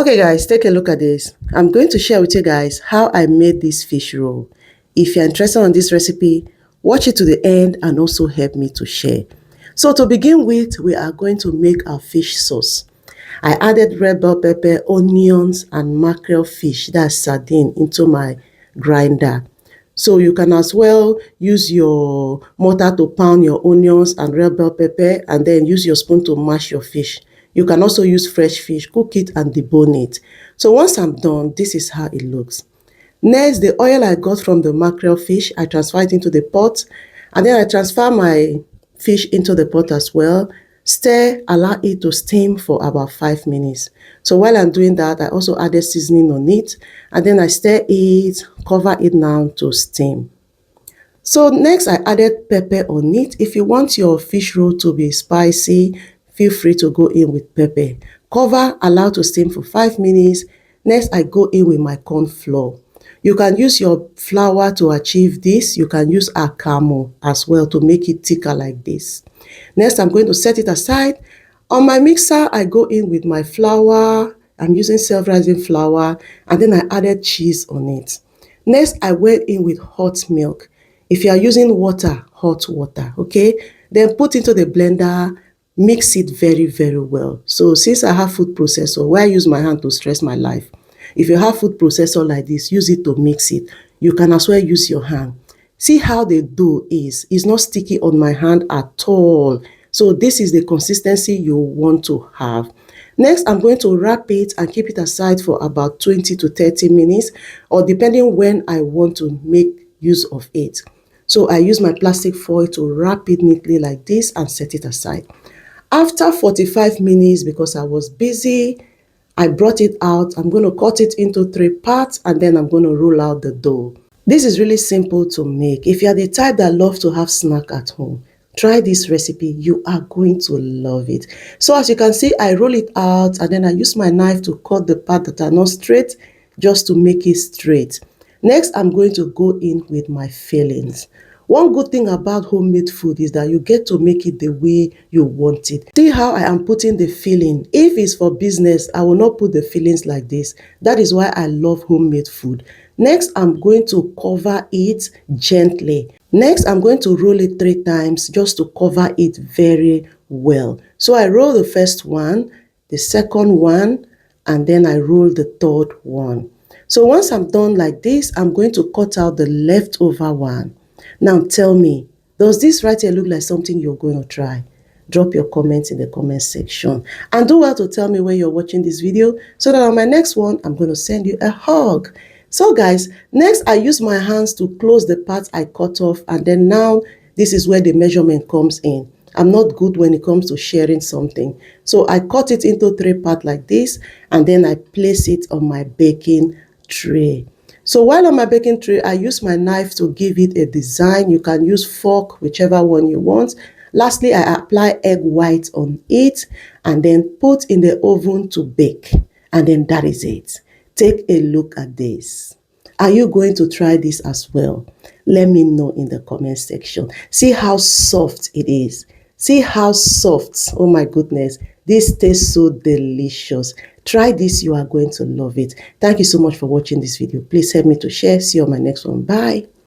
Okay guys, take a look at this. I'm going to share with you guys how I made this fish roll. If you're interested in this recipe, watch it to the end and also help me to share. So to begin with, we are going to make our fish sauce. I added red bell pepper, onions and mackerel fish, that's sardine, into my grinder. So you can as well use your mortar to pound your onions and red bell pepper and then use your spoon to mash your fish. You can also use fresh fish, cook it and debone it. So once I'm done, this is how it looks. Next, the oil I got from the mackerel fish, I transfer it into the pot and then I transfer my fish into the pot as well. Stir, allow it to steam for about 5 minutes. So while I'm doing that, I also added seasoning on it and then I stir it, cover it now to steam. So next I added pepper on it. If you want your fish roll to be spicy, feel free to go in with pepper. Cover, allow to steam for 5 minutes. Next I go in with my corn flour. You can use your flour to achieve this. You can use akamu as well to make it thicker like this. Next, I'm going to set it aside. On my mixer, I go in with my flour. I'm using self-rising flour, and then I added cheese on it. Next, I went in with hot milk. If you are using water, hot water, okay? Then put into the blender, mix it very, very well. So since I have food processor, where I use my hand to stress my life, if you have food processor like this, use it to mix it. You can as well use your hand. See how the dough is. It's not sticky on my hand at all. So this is the consistency you want to have. Next, I'm going to wrap it and keep it aside for about 20 to 30 minutes or depending when I want to make use of it. So I use my plastic foil to wrap it neatly like this and set it aside. After 45 minutes, because I was busy, I brought it out. I'm going to cut it into 3 parts and then I'm going to roll out the dough. This is really simple to make. If you are the type that loves to have snack at home, try this recipe. You are going to love it. So as you can see, I roll it out and then I use my knife to cut the part that are not straight just to make it straight. Next, I'm going to go in with my fillings. One good thing about homemade food is that you get to make it the way you want it. See how I am putting the filling. If it's for business, I will not put the fillings like this. That is why I love homemade food. Next, I'm going to cover it gently. Next, I'm going to roll it 3 times just to cover it very well. So I roll the first one, the second one, and then I roll the third one. So once I'm done like this, I'm going to cut out the leftover one. Now tell me, does this right here look like something you're going to try? Drop your comments in the comment section. And do well to tell me where you're watching this video so that on my next one, I'm going to send you a hug. So guys, next I use my hands to close the parts I cut off and then now this is where the measurement comes in. I'm not good when it comes to sharing something. So I cut it into 3 parts like this and then I place it on my baking tray. So while on my baking tray, I use my knife to give it a design. You can use fork, whichever one you want. Lastly, I apply egg white on it and then put in the oven to bake. And then that is it. Take a look at this. Are you going to try this as well? Let me know in the comment section. See how soft it is. See how soft. Oh my goodness. This tastes so delicious. Try this. You are going to love it. Thank you so much for watching this video. Please help me to share. See you on my next one. Bye.